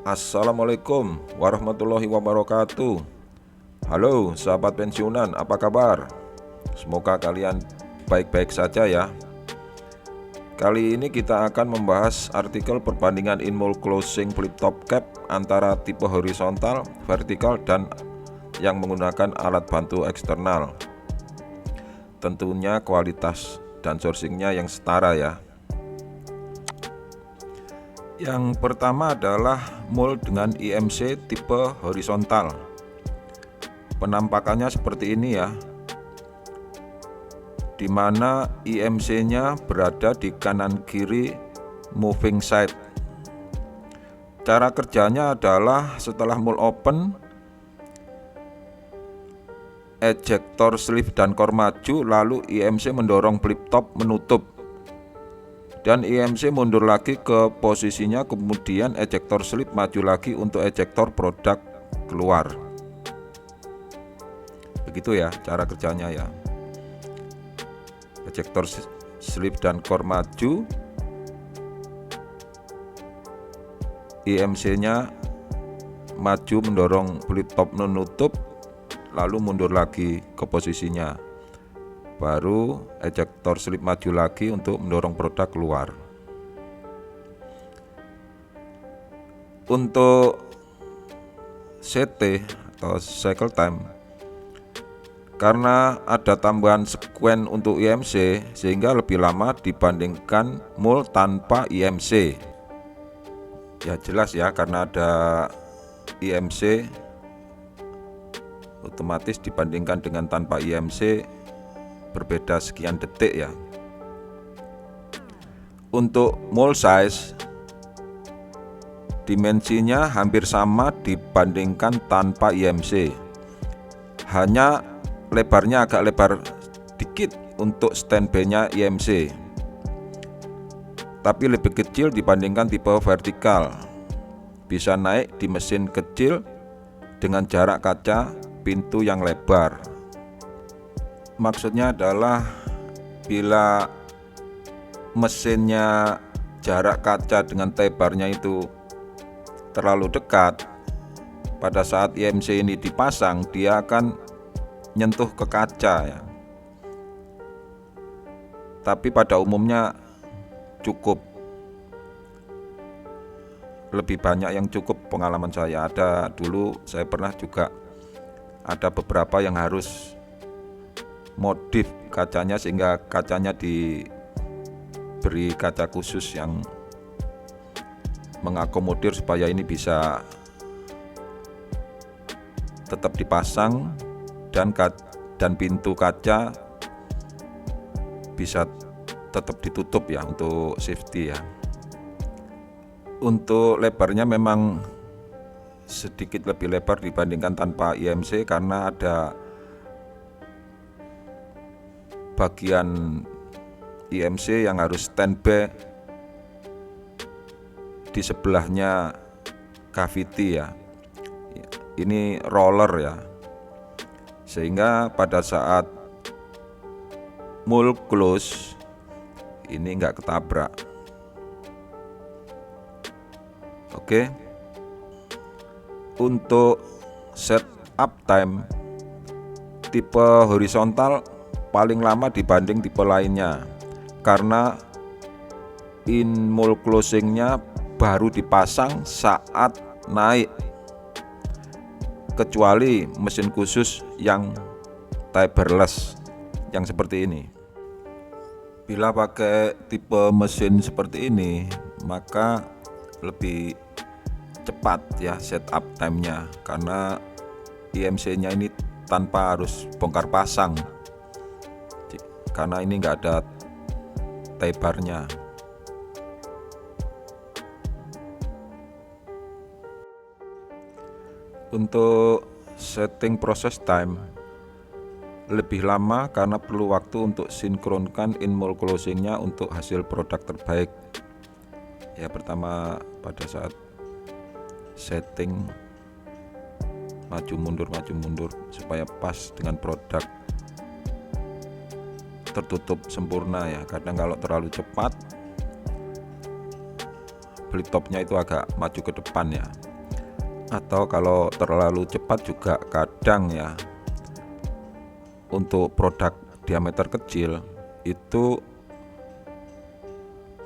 Assalamualaikum warahmatullahi wabarakatuh. Halo sahabat pensiunan, apa kabar? Semoga kalian baik-baik saja ya. Kali ini kita akan membahas artikel perbandingan in-mole closing flip top cap antara tipe horizontal, vertikal, dan yang menggunakan alat bantu eksternal. Tentunya kualitas dan sourcingnya yang setara ya. Yang pertama adalah mole dengan IMC tipe horizontal. Penampakannya seperti ini ya, di mana IMC-nya berada di kanan kiri moving side. Cara kerjanya adalah setelah mole open, ejector sleeve dan core maju, lalu IMC mendorong flip top menutup, dan IMC mundur lagi ke posisinya, kemudian ejector sleeve maju lagi untuk ejector produk keluar. Begitu ya cara kerjanya ya. Ejector sleeve dan core maju, IMC-nya maju mendorong flip top menutup, lalu mundur lagi ke posisinya. Baru ejector sleeve maju lagi untuk mendorong produk keluar. Untuk CT atau cycle time, karena ada tambahan sekuen untuk IMC sehingga lebih lama dibandingkan mole tanpa IMC. Ya jelas ya, karena ada IMC otomatis dibandingkan dengan tanpa IMC berbeda sekian detik ya. Untuk mole size, dimensinya hampir sama dibandingkan tanpa IMC. Hanya lebarnya agak lebar dikit untuk standby-nya IMC, tapi lebih kecil dibandingkan tipe vertikal. Bisa naik di mesin kecil dengan jarak kaca pintu yang lebar. Maksudnya adalah bila mesinnya jarak kaca dengan lebarnya itu terlalu dekat, pada saat IMC ini dipasang dia akan nyentuh ke kaca ya. Tapi pada umumnya cukup, lebih banyak yang cukup. Pengalaman saya ada dulu, saya pernah juga ada beberapa yang harus modif kacanya sehingga kacanya diberi kaca khusus yang mengakomodir supaya ini bisa tetap dipasang dan pintu kaca bisa tetap ditutup ya untuk safety ya. Untuk lebarnya memang sedikit lebih lebar dibandingkan tanpa IMC karena ada bagian IMC yang harus standby di sebelahnya cavity ya. Ini roller ya, sehingga pada saat mole close ini enggak ketabrak. Oke. Untuk setup time, tipe horizontal paling lama dibanding tipe lainnya karena in-mole closingnya baru dipasang saat naik, kecuali mesin khusus yang taperless yang seperti ini. Bila pakai tipe mesin seperti ini, maka lebih cepat ya setup time-nya karena IMC-nya ini tanpa harus bongkar pasang, karena ini enggak ada tapernya. Untuk setting process time lebih lama karena perlu waktu untuk sinkronkan in-mole closingnya untuk hasil produk terbaik. Ya, pertama pada saat setting maju mundur supaya pas dengan produk tertutup sempurna ya. Kadang kalau terlalu cepat flip topnya itu agak maju ke depan ya. atau kalau terlalu cepat juga kadang ya, untuk produk diameter kecil itu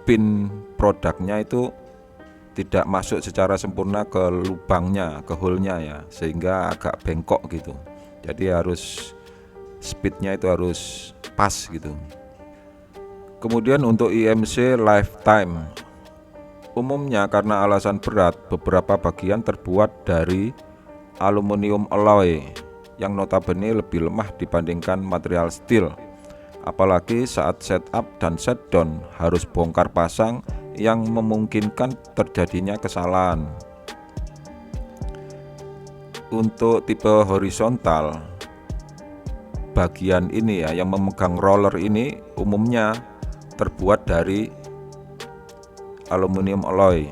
pin produknya itu tidak masuk secara sempurna ke lubangnya, ke hole-nya ya, sehingga agak bengkok gitu. Jadi harus speednya itu harus pas gitu. Kemudian untuk IMC lifetime, umumnya karena alasan berat, beberapa bagian terbuat dari aluminium alloy yang notabene lebih lemah dibandingkan material steel. Apalagi saat setup dan shutdown harus bongkar pasang yang memungkinkan terjadinya kesalahan. Untuk tipe horizontal, bagian ini ya yang memegang roller ini umumnya terbuat dari aluminium alloy.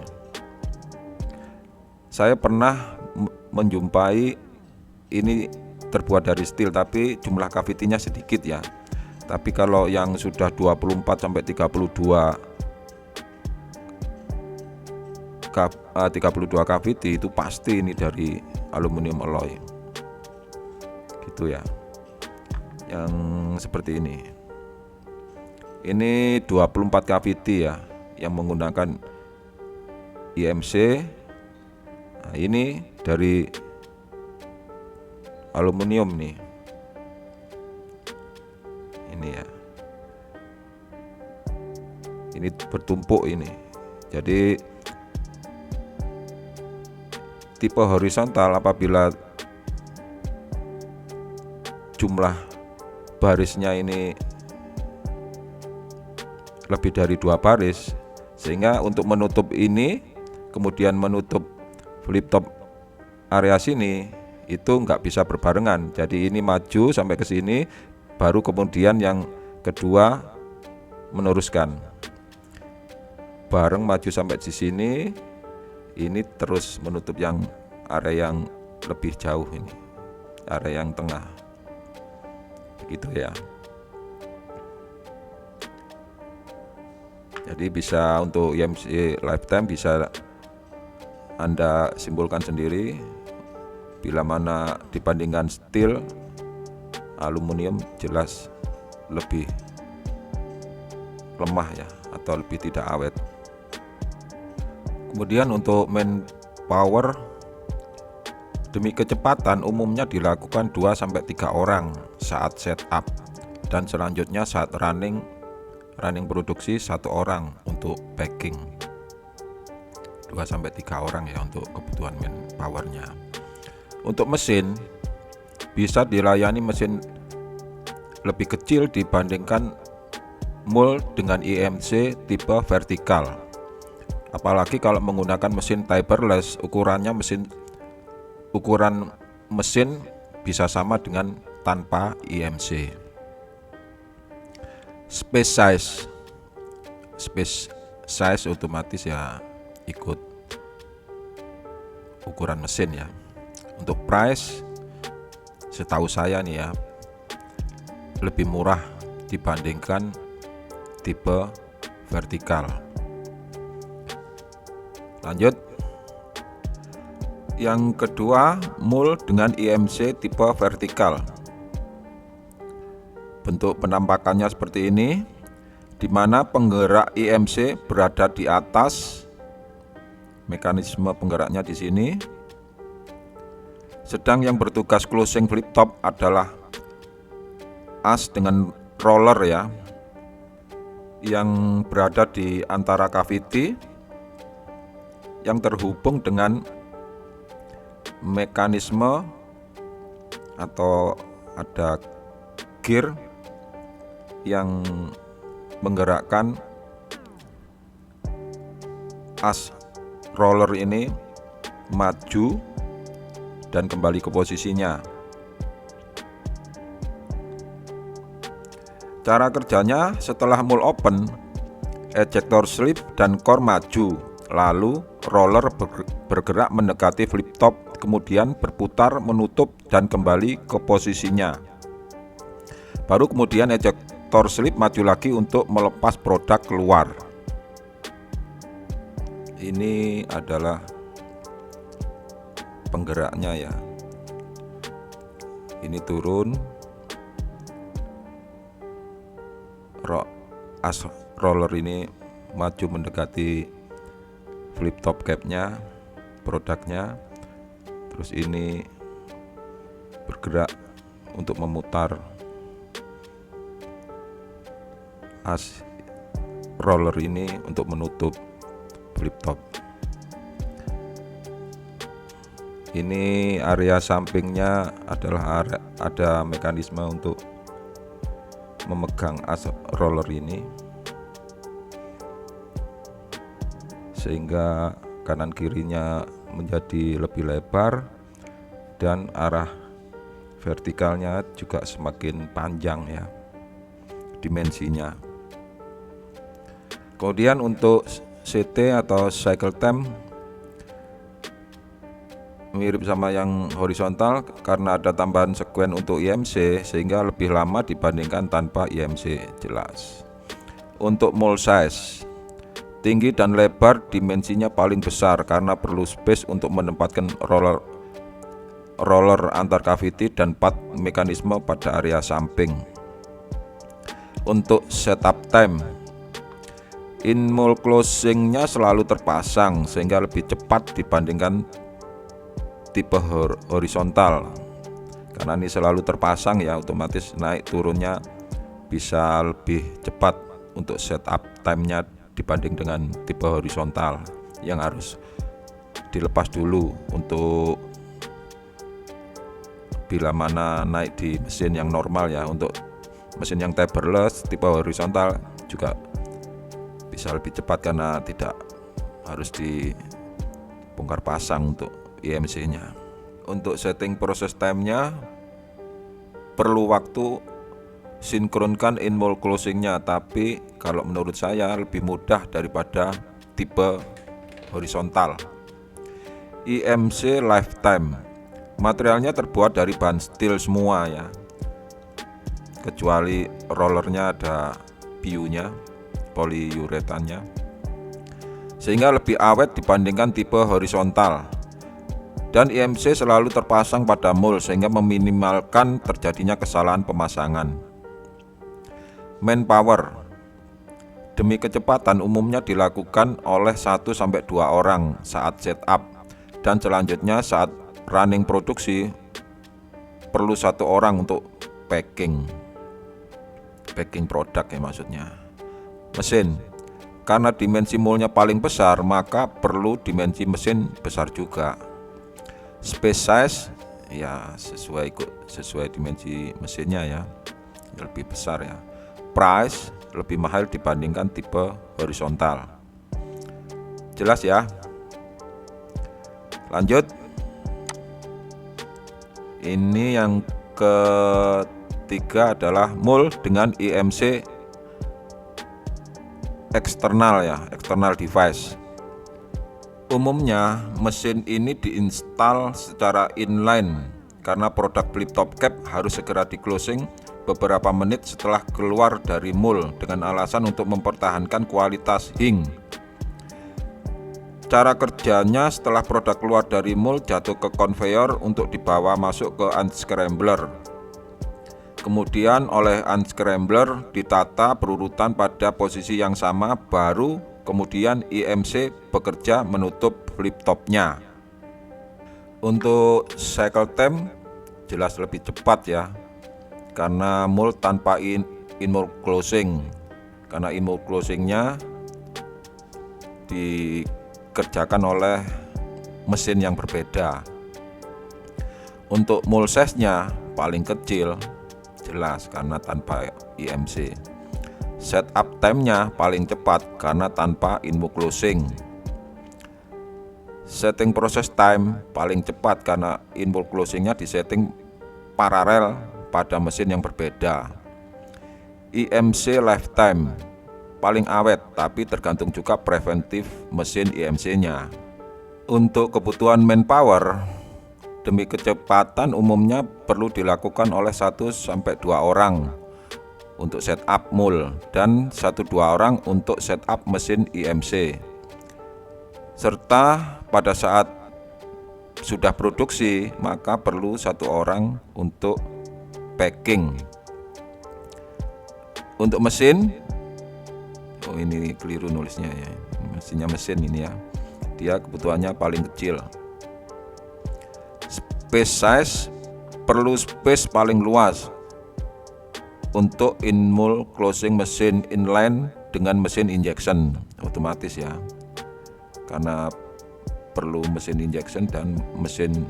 Saya pernah menjumpai ini terbuat dari steel, tapi jumlah cavity-nya sedikit ya. Tapi kalau yang sudah 24 sampai 32 cavity itu pasti ini dari aluminium alloy. Gitu ya. Yang seperti ini. Ini 24 cavity ya yang menggunakan IMC. Nah, ini dari aluminium nih. Ini ya. Ini bertumpuk ini. Jadi tipe horizontal apabila jumlah barisnya ini lebih dari 2 baris, sehingga untuk menutup ini kemudian menutup flip top area sini itu nggak bisa berbarengan. Jadi ini maju sampai ke sini, baru kemudian yang kedua meneruskan bareng maju sampai di sini, ini terus menutup yang area yang lebih jauh ini, area yang tengah, begitu ya. Jadi bisa untuk IMC lifetime bisa Anda simpulkan sendiri, bila mana dibandingkan steel, aluminium jelas lebih lemah ya, atau lebih tidak awet. Kemudian untuk main power, demi kecepatan umumnya dilakukan 2-3 orang saat setup, dan selanjutnya saat running produksi 1 orang untuk packing. 2-3 orang ya untuk kebutuhan main powernya. Untuk mesin, bisa dilayani mesin lebih kecil dibandingkan mold dengan IMC tipe vertikal. Apalagi kalau menggunakan mesin taperless, ukuran mesin bisa sama dengan tanpa IMC. Space size otomatis ya ikut ukuran mesin ya. Untuk price, setahu saya nih ya, lebih murah dibandingkan tipe vertikal. Lanjut, yang kedua, mold dengan IMC tipe vertikal. Bentuk penampakannya seperti ini, di mana penggerak IMC berada di atas, mekanisme penggeraknya di sini. Sedang yang bertugas closing flip top adalah as dengan roller ya, yang berada di antara cavity yang terhubung dengan mekanisme atau ada gear yang menggerakkan as roller ini maju dan kembali ke posisinya. Cara kerjanya, setelah mold open, ejector slip dan core maju, lalu roller bergerak mendekati flip top, kemudian berputar menutup dan kembali ke posisinya. Baru kemudian ejector slip maju lagi untuk melepas produk keluar. Ini adalah penggeraknya ya. Ini turun, as roller ini maju mendekati flip top capnya, produknya. Terus ini bergerak untuk memutar as roller ini untuk menutup flip top. Ini area sampingnya adalah ada mekanisme untuk memegang as roller ini, sehingga kanan kirinya menjadi lebih lebar dan arah vertikalnya juga semakin panjang ya dimensinya. Kemudian untuk CT atau cycle time mirip sama yang horizontal karena ada tambahan sekuen untuk IMC sehingga lebih lama dibandingkan tanpa IMC, jelas. Untuk mold size, tinggi dan lebar dimensinya paling besar karena perlu space untuk menempatkan roller antar kaviti dan part mekanisme pada area samping. Untuk setup time, in-mold closingnya selalu terpasang sehingga lebih cepat dibandingkan tipe horizontal. Karena ini selalu terpasang ya, otomatis naik turunnya bisa lebih cepat untuk setup time-nya dibanding dengan tipe horizontal yang harus dilepas dulu untuk bila mana naik di mesin yang normal ya. Untuk mesin yang taperless tipe horizontal juga bisa lebih cepat karena tidak harus dibongkar pasang untuk IMC-nya. Untuk setting proses time-nya perlu waktu sinkronkan in-mold closing-nya, tapi kalau menurut saya lebih mudah daripada tipe horizontal. IMC lifetime, materialnya terbuat dari bahan steel semua ya, kecuali rollernya ada PU-nya, poliuretannya, sehingga lebih awet dibandingkan tipe horizontal. Dan IMC selalu terpasang pada mold sehingga meminimalkan terjadinya kesalahan pemasangan. Manpower, demi kecepatan umumnya dilakukan oleh 1-2 orang saat setup, dan selanjutnya saat running produksi perlu 1 orang untuk packing produk ya maksudnya. Mesin, karena dimensi moldnya paling besar maka perlu dimensi mesin besar juga. Space size ya sesuai dimensi mesinnya ya, lebih besar ya. Price lebih mahal dibandingkan tipe horizontal. Jelas ya. Lanjut. Ini yang ketiga adalah mold dengan IMC eksternal ya, external device. Umumnya mesin ini diinstal secara inline karena produk flip top cap harus segera di closing beberapa menit setelah keluar dari mold dengan alasan untuk mempertahankan kualitas hing. Cara kerjanya, setelah produk keluar dari mold jatuh ke conveyor untuk dibawa masuk ke unscrambler. Kemudian oleh unscrambler ditata berurutan pada posisi yang sama, baru kemudian IMC bekerja menutup flip topnya. Untuk cycle time jelas lebih cepat ya, karena mold tanpa in-mold closing. Karena in-mold closingnya dikerjakan oleh mesin yang berbeda. Untuk mold size-nya paling kecil, jelas karena tanpa IMC. Setup time-nya paling cepat karena tanpa in-mold closing. Setting proses time paling cepat karena in-mold closing-nya disetting paralel pada mesin yang berbeda. IMC lifetime paling awet, tapi tergantung juga preventif mesin IMC-nya. Untuk kebutuhan manpower, demi kecepatan umumnya perlu dilakukan oleh 1-2 orang untuk setup mold dan 1-2 orang untuk setup mesin IMC. Serta pada saat sudah produksi, maka perlu 1 orang untuk packing. Untuk mesin, oh ini keliru nulisnya ya, mesinnya mesin ini ya, dia kebutuhannya paling kecil. Space size, perlu space paling luas untuk in-mold closing mesin inline dengan mesin injection otomatis ya, karena perlu mesin injection dan mesin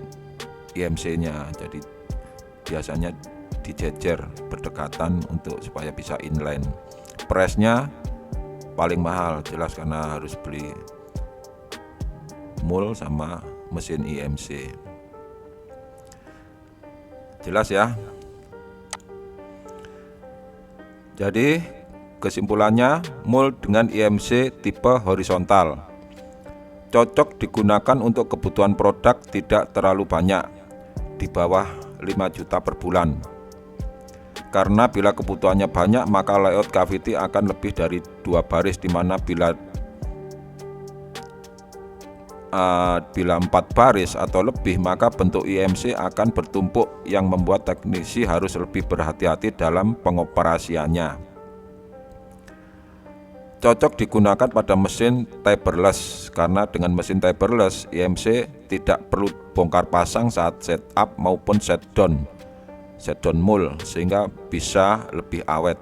IMC nya, jadi biasanya dijejer berdekatan untuk supaya bisa inline. Pressnya paling mahal jelas karena harus beli mold sama mesin IMC, jelas ya. Jadi kesimpulannya, mold dengan IMC tipe horizontal cocok digunakan untuk kebutuhan produk tidak terlalu banyak, di bawah 5 juta per bulan. Karena bila kebutuhannya banyak, maka layout cavity akan lebih dari 2 baris, dimana bila 4 baris atau lebih, maka bentuk IMC akan bertumpuk yang membuat teknisi harus lebih berhati-hati dalam pengoperasiannya. Cocok digunakan pada mesin taperless, karena dengan mesin taperless IMC tidak perlu bongkar pasang saat setup maupun shutdown mold, sehingga bisa lebih awet.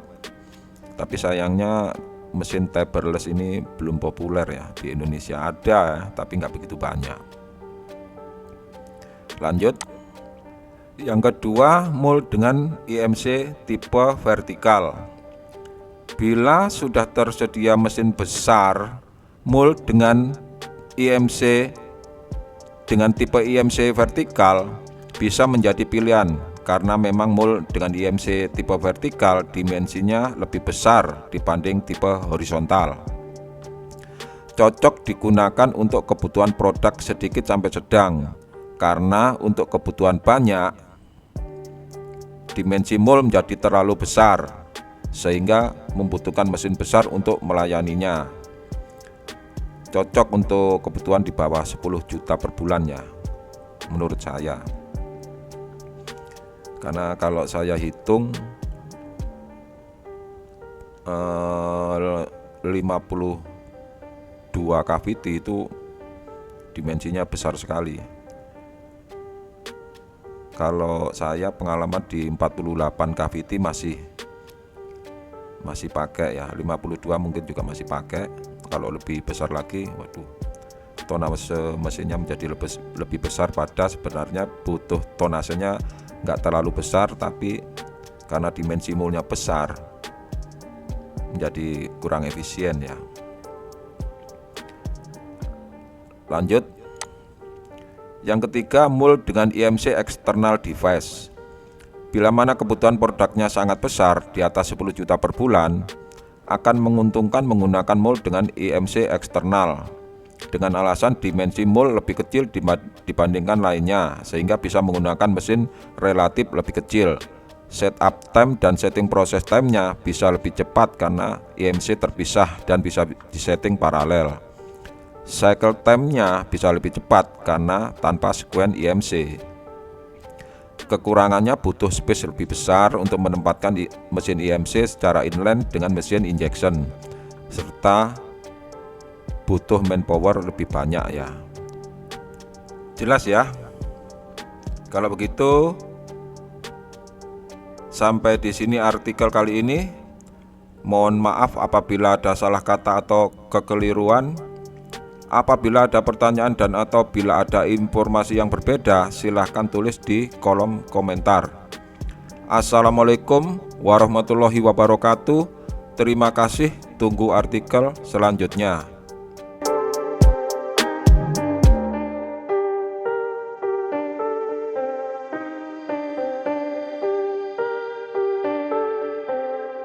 Tapi sayangnya mesin taperless ini belum populer ya di Indonesia. Ada tapi nggak begitu banyak. Lanjut, yang kedua, mold dengan IMC tipe vertikal. Bila sudah tersedia mesin besar, mold dengan IMC dengan tipe IMC vertikal bisa menjadi pilihan, karena memang mold dengan IMC tipe vertikal dimensinya lebih besar dibanding tipe horizontal. Cocok digunakan untuk kebutuhan produk sedikit sampai sedang, karena untuk kebutuhan banyak dimensi mold menjadi terlalu besar sehingga membutuhkan mesin besar untuk melayaninya. Cocok untuk kebutuhan di bawah 10 juta per bulan ya, menurut saya. Karena kalau saya hitung 52 cavity itu dimensinya besar sekali. Kalau saya pengalaman di 48 cavity masih pakai ya, 52 mungkin juga masih pakai. Kalau lebih besar lagi, waduh, tonase mesinnya menjadi lebih besar, pada sebenarnya butuh tonasenya nggak terlalu besar, tapi karena dimensi moldnya besar menjadi kurang efisien ya. Lanjut, yang ketiga, mold dengan IMC external device. Bila mana kebutuhan produknya sangat besar, di atas 10 juta per bulan, akan menguntungkan menggunakan mold dengan IMC eksternal, dengan alasan dimensi mold lebih kecil dibandingkan lainnya, sehingga bisa menggunakan mesin relatif lebih kecil. Setup time dan setting proses time-nya bisa lebih cepat karena IMC terpisah dan bisa disetting paralel. Cycle time-nya bisa lebih cepat karena tanpa sekuen IMC. Kekurangannya butuh space lebih besar untuk menempatkan mesin IMC secara inline dengan mesin injection, serta butuh manpower lebih banyak ya. Jelas ya? Kalau begitu, sampai di sini artikel kali ini. Mohon maaf apabila ada salah kata atau kekeliruan. Apabila ada pertanyaan dan atau bila ada informasi yang berbeda, silahkan tulis di kolom komentar. Assalamualaikum warahmatullahi wabarakatuh. Terima kasih, tunggu artikel selanjutnya.